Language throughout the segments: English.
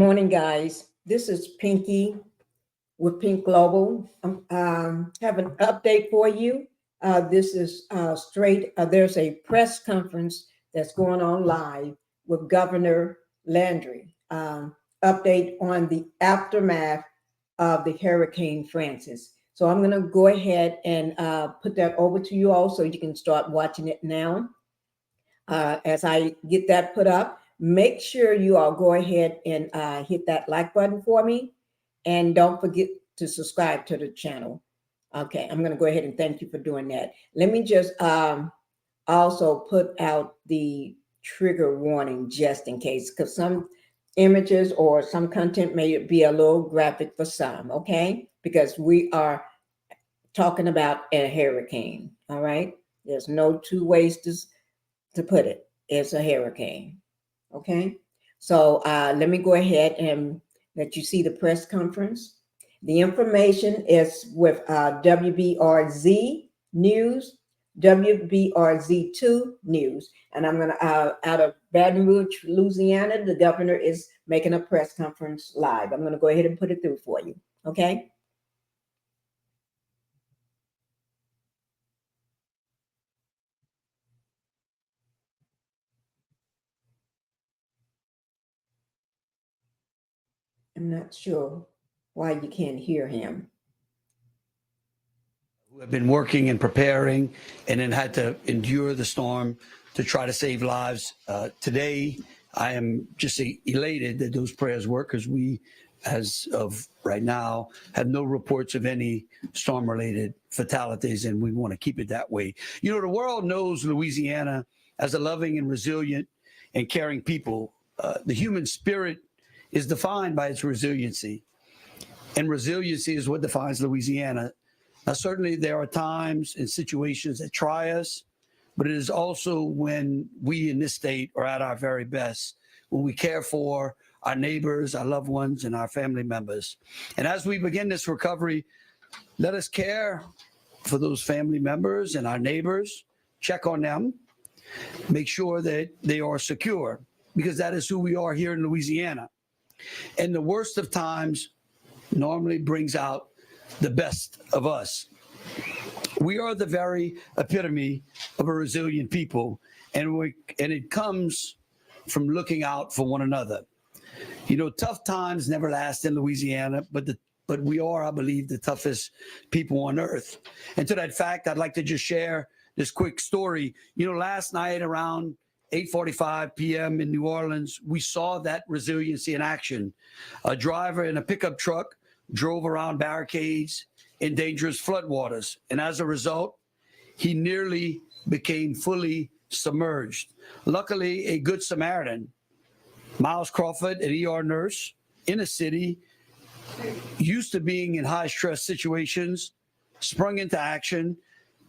morning, guys. This is Pinky with Pink Global. Have an update for you. This is straight. There's a press conference that's going on live with Governor Landry. Update on the aftermath of the Hurricane Francis. So I'm going to go ahead and put that over to you all so you can start watching it now. As I get that put up, make sure you all go ahead and hit that like button for me. And don't forget to subscribe to the channel. Okay, I'm going to go ahead and thank you for doing that. Let me just also put out the trigger warning just in case, because some images or some content may be a little graphic for some, okay? Because we are talking about a hurricane, all right? There's no two ways to put it. It's a hurricane, okay? So let me go ahead and let you see the press conference. The information is with WBRZ News, WBRZ2 News. And I'm going to, out of Baton Rouge, Louisiana, the governor is making a press conference live. I'm going to go ahead and put it through for you, okay? I'm not sure why you can't hear him. Who have been working and preparing and then had to endure the storm to try to save lives. Today, I am just elated that those prayers work, because we, as of right now, have no reports of any storm-related fatalities, and we want to keep it that way. You know, the world knows Louisiana as a loving and resilient and caring people. The human spirit is defined by its resiliency, and resiliency is what defines Louisiana. Now, certainly there are times and situations that try us, but it is also when we in this state are at our very best, when we care for our neighbors, our loved ones, and our family members. And as we begin this recovery, let us care for those family members and our neighbors, check on them, make sure that they are secure, because that is who we are here in Louisiana. And the worst of times normally brings out the best of us. We are the very epitome of a resilient people, and it comes from looking out for one another. You know, tough times never last in Louisiana, but we are, I believe, the toughest people on earth. And to that fact, I'd like to just share this quick story. You know, last night around 8:45 p.m. in New Orleans, we saw that resiliency in action. A driver in a pickup truck drove around barricades in dangerous floodwaters, and as a result, he nearly became fully submerged. Luckily, a good Samaritan, Miles Crawford, an ER nurse in a city used to being in high-stress situations, sprung into action,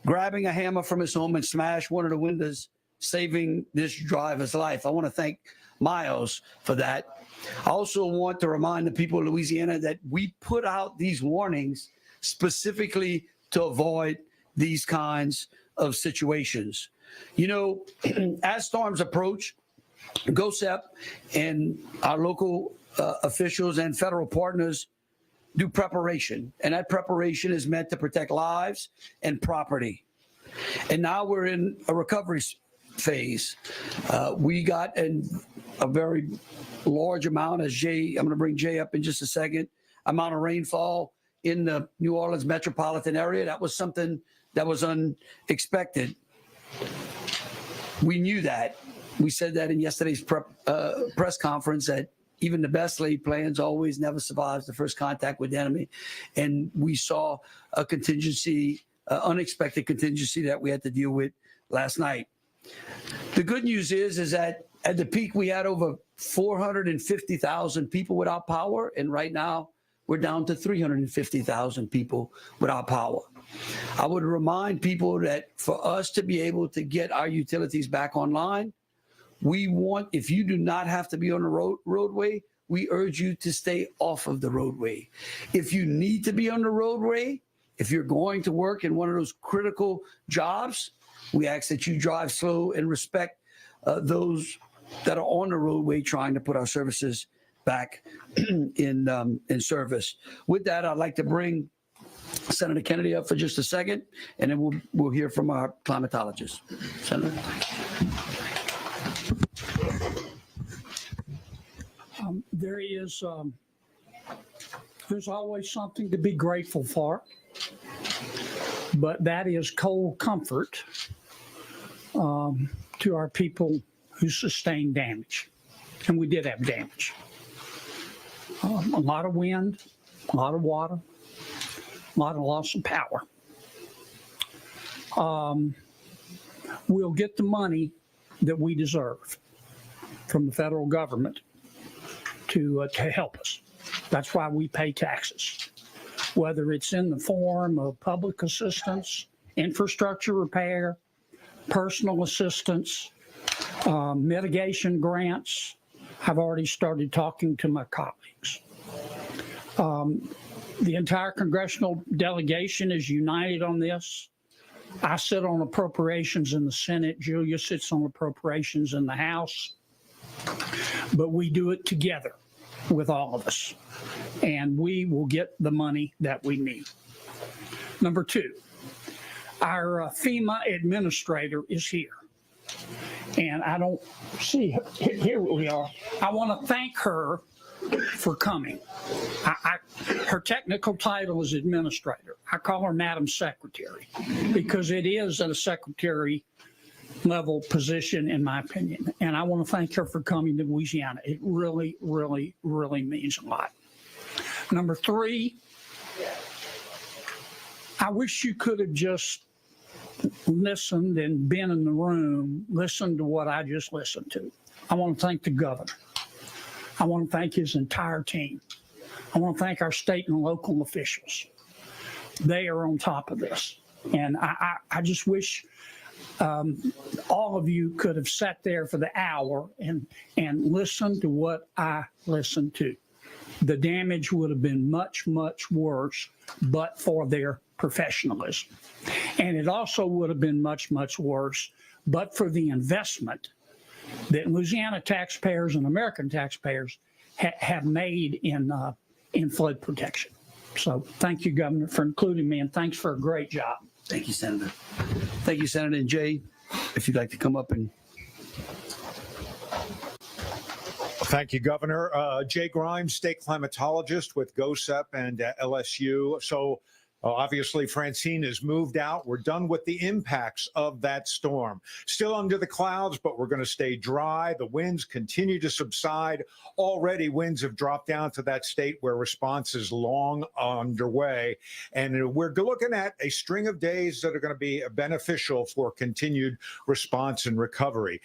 grabbing a hammer from his home and smashed one of the windows, saving this driver's life. I want to thank Miles for that. I also want to remind the people of Louisiana that we put out these warnings specifically to avoid these kinds of situations. You know, as storms approach, GOSEP and our local officials and federal partners do preparation, and that preparation is meant to protect lives and property. And now we're in a recovery phase. We got a very large amount, as I'm going to bring Jay up in just a second, amount of rainfall in the New Orleans metropolitan area. That was something that was unexpected. We knew that. We said that in yesterday's press conference, that even the best laid plans always never survives the first contact with the enemy. And we saw a contingency, unexpected contingency that we had to deal with last night. The good news is that at the peak, we had over 450,000 people without power. And right now, we're down to 350,000 people without power. I would remind people that for us to be able to get our utilities back online, we want, if you do not have to be on the roadway, we urge you to stay off of the roadway. If you need to be on the roadway, if you're going to work in one of those critical jobs, we ask that you drive slow and respect those that are on the roadway trying to put our services back in service. With that, I'd like to bring Senator Kennedy up for just a second, and then we'll hear from our climatologist. Senator. There's always something to be grateful for, but that is cold comfort to our people who sustained damage. And we did have damage. A lot of wind, a lot of water, a lot of loss of power. We'll get the money that we deserve from the federal government to help us. That's why we pay taxes, whether it's in the form of public assistance, infrastructure repair, personal assistance, mitigation grants. I've already started talking to my colleagues. The entire congressional delegation is united on this. I sit on appropriations in the Senate. Julia sits on appropriations in the House. But we do it together with all of us, and we will get the money that we need. Number two, our FEMA administrator is here. And I don't see, here we are. I want to thank her for coming. Her technical title is administrator. I call her Madam Secretary because it is at a secretary level position, in my opinion. And I want to thank her for coming to Louisiana. It really, really, really means a lot. Number three, I wish you could have just listened and been in the room, listened to what I just listened to. I want to thank the governor. I want to thank his entire team. I want to thank our state and local officials. They are on top of this. And I just wish all of you could have sat there for the hour and listened to what I listened to. The damage would have been much, much worse, but for their professionalism. And it also would have been much, much worse, but for the investment that Louisiana taxpayers and American taxpayers have made in flood protection. So thank you, Governor, for including me, and thanks for a great job. Thank you, Senator. Thank you, Senator. And Jay, if you'd like to come up and. Thank you, Governor. Jay Grimes, state climatologist with GOSEP and LSU. So obviously, Francine has moved out. We're done with the impacts of that storm. Still under the clouds, but we're going to stay dry. The winds continue to subside. Already, winds have dropped down to that state where response is long underway. And we're looking at a string of days that are going to be beneficial for continued response and recovery.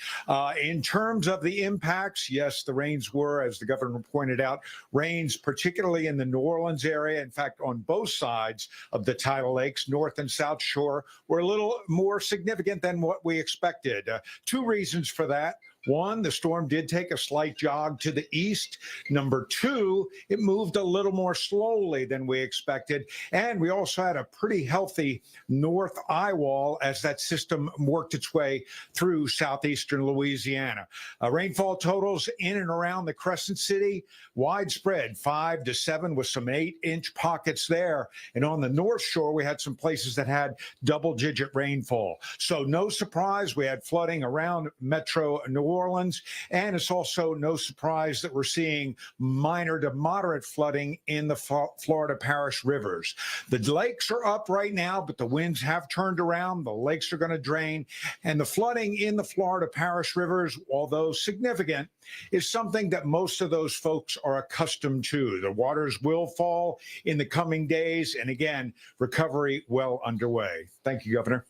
In terms of the impacts, yes, the rains were, as the governor pointed out, rains particularly in the New Orleans area. In fact, on both sides of the tidal lakes, North and South Shore, were a little more significant than what we expected. Two reasons for that. One, the storm did take a slight jog to the east. Number two, it moved a little more slowly than we expected. And we also had a pretty healthy north eye wall as that system worked its way through southeastern Louisiana. Rainfall totals in and around the Crescent City, widespread, 5 to 7 with some 8-inch pockets there. And on the North Shore, we had some places that had double-digit rainfall. So no surprise, we had flooding around Metro New Orleans, and it's also no surprise that we're seeing minor to moderate flooding in the Florida parish rivers. The lakes are up right now, but the winds have turned around. The lakes are going to drain, and the flooding in the Florida parish rivers, although significant, is something that most of those folks are accustomed to. The waters will fall in the coming days, and again, recovery well underway. Thank you, Governor.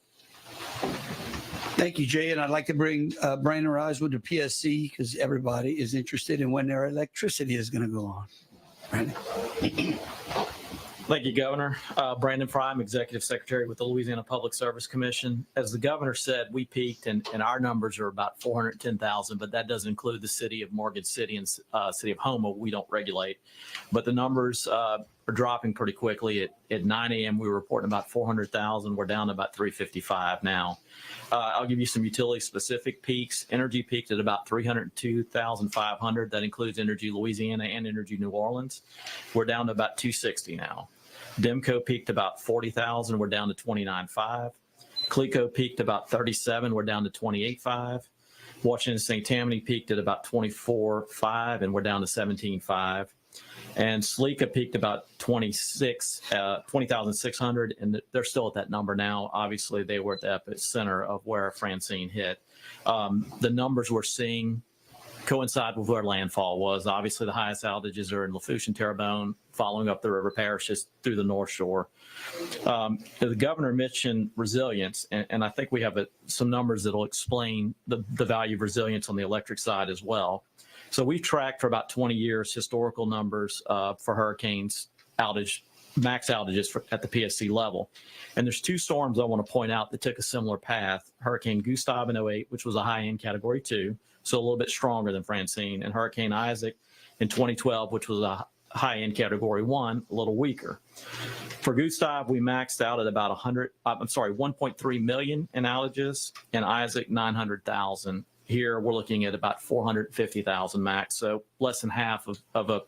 Thank you, Jay. And I'd like to bring Brandon Riswood to PSC because everybody is interested in when their electricity is going to go on. Brandon. Thank you, Governor. Brandon Fry, I'm Executive Secretary with the Louisiana Public Service Commission. As the Governor said, we peaked, and our numbers are about 410,000, but that doesn't include the city of Morgan City and city of Houma. We don't regulate. But the numbers are dropping pretty quickly. At 9 a.m., we were reporting about 400,000. We're down to about 355 now. I'll give you some utility-specific peaks. Energy peaked at about 302,500. That includes Energy Louisiana and Energy New Orleans. We're down to about 260 now. Demco peaked about 40,000. We're down to 29.5. Clico peaked about 37. We're down to 28.5. Washington St. Tammany peaked at about 24.5, and we're down to 17.5. And Sleeka peaked about 20,600, and they're still at that number now. Obviously, they were at the epicenter of where Francine hit. The numbers we're seeing coincide with where landfall was. Obviously, the highest outages are in Lafourche and Terrebonne, following up the river parishes through the North Shore. The governor mentioned resilience, and I think we have some numbers that will explain the value of resilience on the electric side as well. So we've tracked for about 20 years historical numbers for hurricanes max outages at the PSC level. And there's two storms I want to point out that took a similar path. Hurricane Gustav in 2008, which was a high-end Category 2, so a little bit stronger than Francine, and Hurricane Isaac in 2012, which was a high-end Category 1, a little weaker. For Gustav, we maxed out at about 1.3 million in outages, and Isaac 900,000. Here, we're looking at about 450,000 max, so less than half of a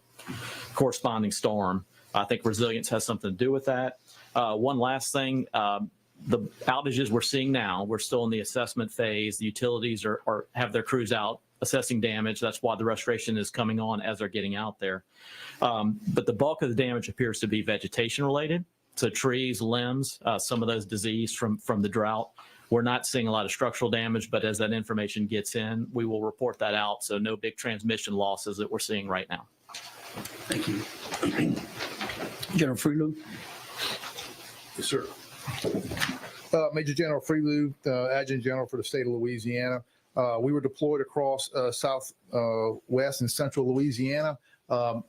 corresponding storm. I think resilience has something to do with that. One last thing, the outages we're seeing now, we're still in the assessment phase. The utilities have their crews out assessing damage. That's why the restoration is coming on as they're getting out there. But the bulk of the damage appears to be vegetation related. So trees, limbs, some of those diseased from the drought. We're not seeing a lot of structural damage, but as that information gets in, we will report that out. So no big transmission losses that we're seeing right now. Thank you. General Freeloop. Yes, sir. Major General Freeloop, Adjutant General for the state of Louisiana. We were deployed across southwest and central Louisiana. At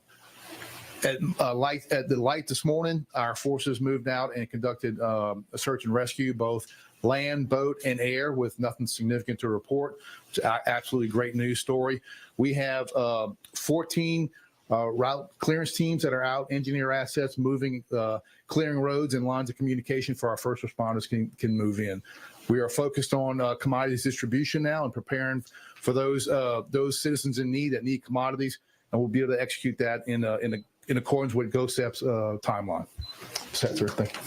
the light this morning, our forces moved out and conducted a search and rescue, both land, boat, and air, with nothing significant to report. It's absolutely great news story. We have 14 route clearance teams that are out, engineer assets moving, clearing roads and lines of communication for our first responders can move in. We are focused on commodities distribution now and preparing for those citizens in need that need commodities, and we'll be able to execute that in accordance with GOSEP's timeline. That's it, sir. Thank you.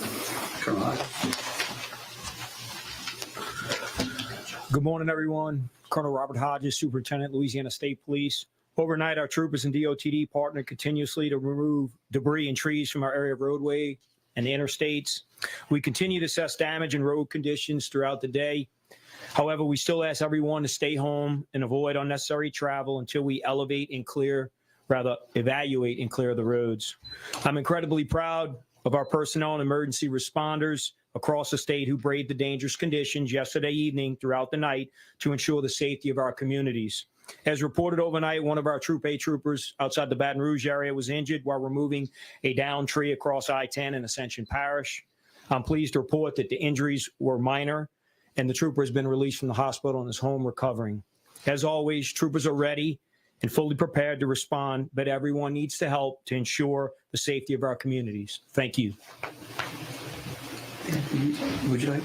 Good morning, everyone. Colonel Robert Hodges, Superintendent, Louisiana State Police. Overnight, our troopers and DOTD partnered continuously to remove debris and trees from our area of roadway and the interstates. We continue to assess damage and road conditions throughout the day. However, we still ask everyone to stay home and avoid unnecessary travel until we evaluate and clear the roads. I'm incredibly proud of our personnel and emergency responders across the state who braved the dangerous conditions yesterday evening throughout the night to ensure the safety of our communities. As reported overnight, one of our Troop A troopers outside the Baton Rouge area was injured while removing a downed tree across I-10 in Ascension Parish. I'm pleased to report that the injuries were minor and the trooper has been released from the hospital and is home recovering. As always, troopers are ready and fully prepared to respond, but everyone needs to help to ensure the safety of our communities. Thank you. Would you like?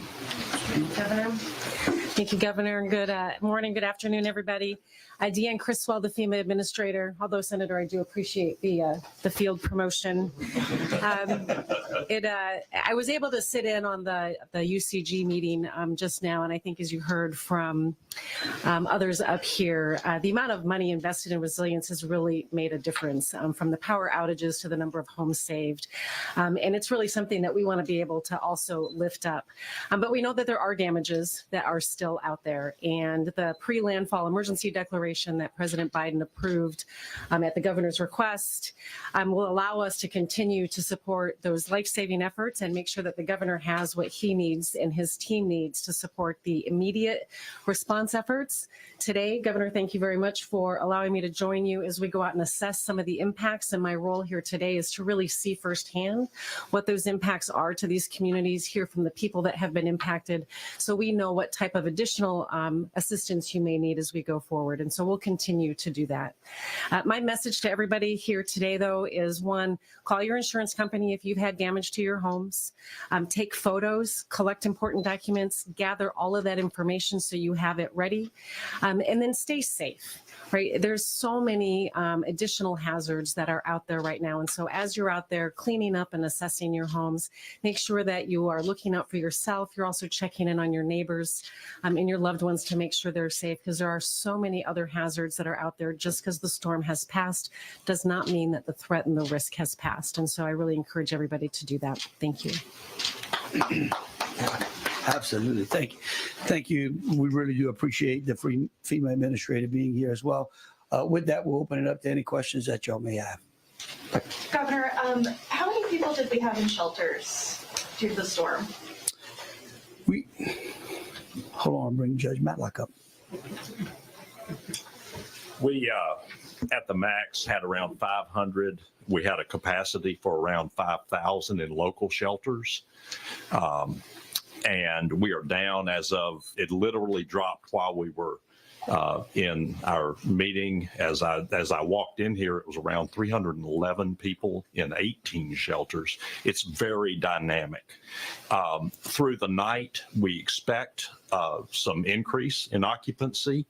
Governor. Thank you, Governor. Good morning, good afternoon, everybody. Deanne Criswell, the FEMA administrator. Although, Senator, I do appreciate the field promotion. I was able to sit in on the UCG meeting just now, and I think, as you heard from others up here, the amount of money invested in resilience has really made a difference, from the power outages to the number of homes saved. And it's really something that we want to be able to also lift up. But we know that there are damages that are still out there, and the pre-landfall emergency declaration that President Biden approved at the governor's request will allow us to continue to support those life-saving efforts and make sure that the governor has what he needs and his team needs to support the immediate response efforts. Today, Governor, thank you very much for allowing me to join you as we go out and assess some of the impacts. And my role here today is to really see firsthand what those impacts are to these communities, hear from the people that have been impacted, so we know what type of additional assistance you may need as we go forward. And so we'll continue to do that. My message to everybody here today, though, is one, call your insurance company if you've had damage to your homes. Take photos, collect important documents, gather all of that information so you have it ready, and then stay safe. Right? There's so many additional hazards that are out there right now. And so as you're out there cleaning up and assessing your homes, make sure that you are looking out for yourself. You're also checking in on your neighbors and your loved ones to make sure they're safe, because there are so many other hazards that are out there. Just because the storm has passed does not mean that the threat and the risk has passed. And so I really encourage everybody to do that. Thank you. Absolutely. Thank you. We really do appreciate the FEMA administrator being here as well. With that, we'll open it up to any questions that y'all may have. Governor, how many people did we have in shelters due to the storm? Hold on, bring Judge Matlock up. We, at the max, had around 500. We had a capacity for around 5,000 in local shelters. And we are down as of, it literally dropped while we were in our meeting. As I walked in here, it was around 311 people in 18 shelters. It's very dynamic. Through the night, we expect some increase in occupancy.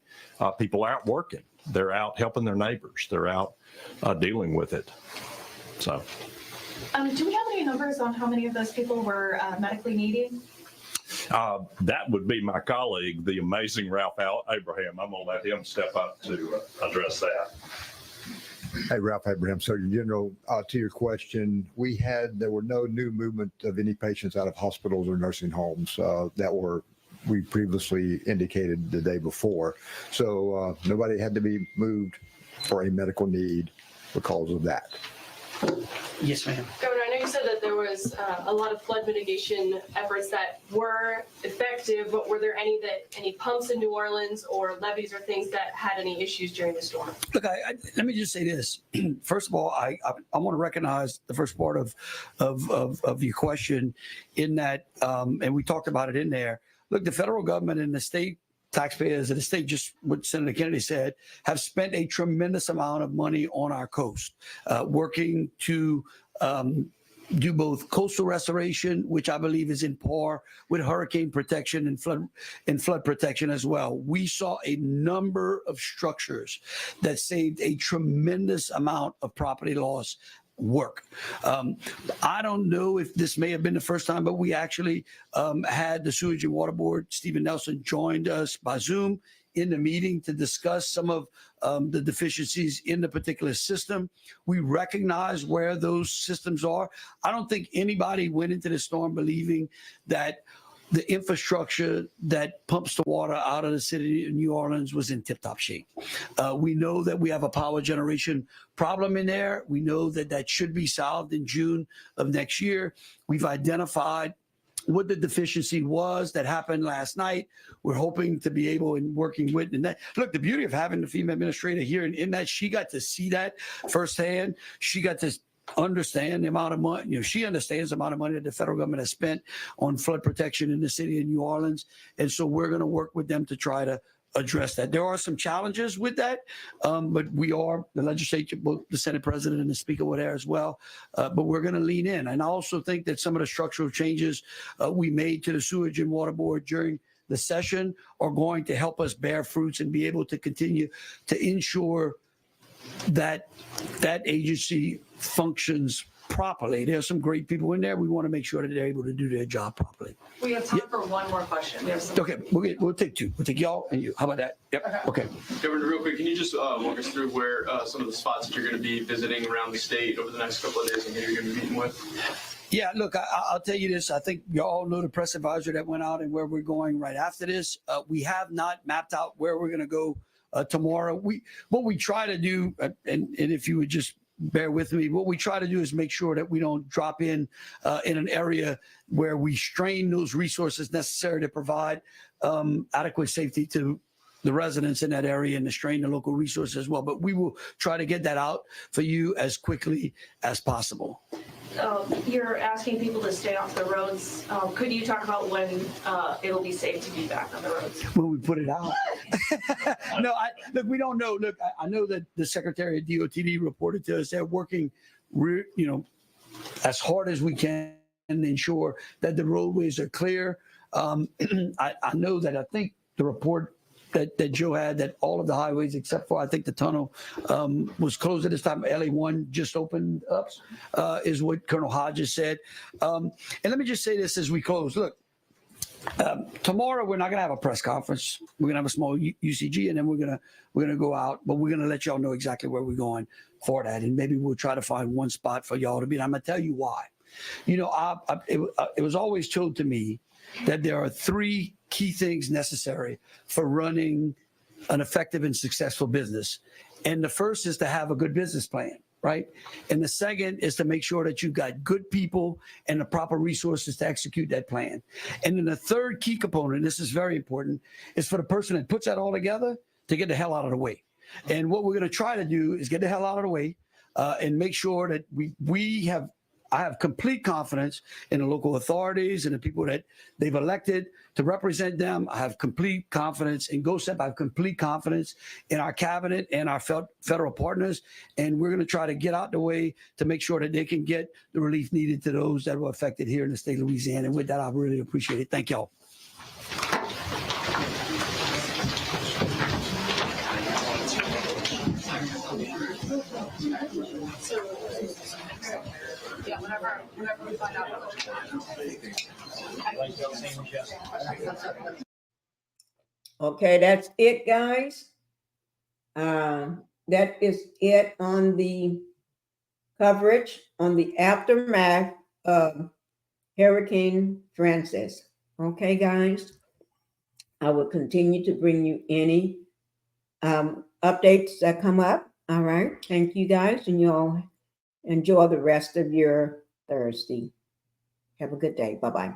People are out working. They're out helping their neighbors. They're out dealing with it. So, do we have any numbers on how many of those people were medically needing? That would be my colleague, the amazing Ralph Abraham. I'm going to let him step up to address that. Hey, Ralph Abraham. So, General, to your question, there were no new movement of any patients out of hospitals or nursing homes that we previously indicated the day before. So nobody had to be moved for a medical need because of that. Yes, ma'am. Governor, I know you said that there was a lot of flood mitigation efforts that were effective, but were there any pumps in New Orleans or levees or things that had any issues during the storm? Look, let me just say this. First of all, I want to recognize the first part of your question in that, and we talked about it in there. Look, the federal government and the state taxpayers and the state, just what Senator Kennedy said, have spent a tremendous amount of money on our coast, working to do both coastal restoration, which I believe is in par with hurricane protection and flood protection as well. We saw a number of structures that saved a tremendous amount of property loss work. I don't know if this may have been the first time, but we actually had the Sewage and Water Board, Stephen Nelson, joined us by Zoom in the meeting to discuss some of the deficiencies in the particular system. We recognize where those systems are. I don't think anybody went into the storm believing that the infrastructure that pumps the water out of the city of New Orleans was in tip-top shape. We know that we have a power generation problem in there. We know that that should be solved in June of next year. We've identified what the deficiency was that happened last night. We're hoping to be able, and working with, and that, look, the beauty of having the FEMA administrator here in that she got to see that firsthand. She got to understand the amount of money, she understands the amount of money that the federal government has spent on flood protection in the city of New Orleans. And so we're going to work with them to try to address that. There are some challenges with that, but we are, the legislature, both the Senate President and the Speaker were there as well, but we're going to lean in. And I also think that some of the structural changes we made to the Sewage and Water Board during the session are going to help us bear fruits and be able to continue to ensure that that agency functions properly. There's some great people in there. We want to make sure that they're able to do their job properly. We have time for one more question. We have some. Okay, we'll take two. We'll take y'all and you. How about that? Yep. Okay. Governor, real quick, can you just walk us through where some of the spots that you're going to be visiting around the state over the next couple of days and who you're going to be meeting with? Yeah, look, I'll tell you this. I think you all know the press advisor that went out and where we're going right after this. We have not mapped out where we're going to go tomorrow. What we try to do, and if you would just bear with me, what we try to do is make sure that we don't drop in an area where we strain those resources necessary to provide adequate safety to the residents in that area and to strain the local resources as well. But we will try to get that out for you as quickly as possible. You're asking people to stay off the roads. Could you talk about when it'll be safe to be back on the roads? When we put it out. No, look, we don't know. Look, I know that the Secretary of DOTD reported to us they're working, as hard as we can to ensure that the roadways are clear. I know that I think the report that Joe had that all of the highways except for I think the tunnel was closed at this time. LA1 just opened up, is what Colonel Hodges said. And let me just say this as we close. Look, tomorrow we're not going to have a press conference. We're going to have a small UCG, and then we're going to go out. But we're going to let y'all know exactly where we're going for that, and maybe we'll try to find one spot for y'all to be. And I'm going to tell you why. It was always told to me that there are three key things necessary for running an effective and successful business. And the first is to have a good business plan, right? And the second is to make sure that you've got good people and the proper resources to execute that plan. And then the third key component, this is very important, is for the person that puts that all together to get the hell out of the way. And what we're going to try to do is get the hell out of the way and make sure that I have complete confidence in the local authorities and the people that they've elected to represent them. I have complete confidence in GOSEP. I have complete confidence in our cabinet and our federal partners. And we're going to try to get out the way to make sure that they can get the relief needed to those that were affected here in the state of Louisiana. And with that, I really appreciate it. Thank y'all. Whenever we find out. Okay, that's it, guys. That is it on the coverage on the aftermath of Hurricane Francis. Okay, guys. I will continue to bring you any updates that come up. All right. Thank you, guys, and y'all enjoy the rest of your Thursday. Have a good day. Bye-bye.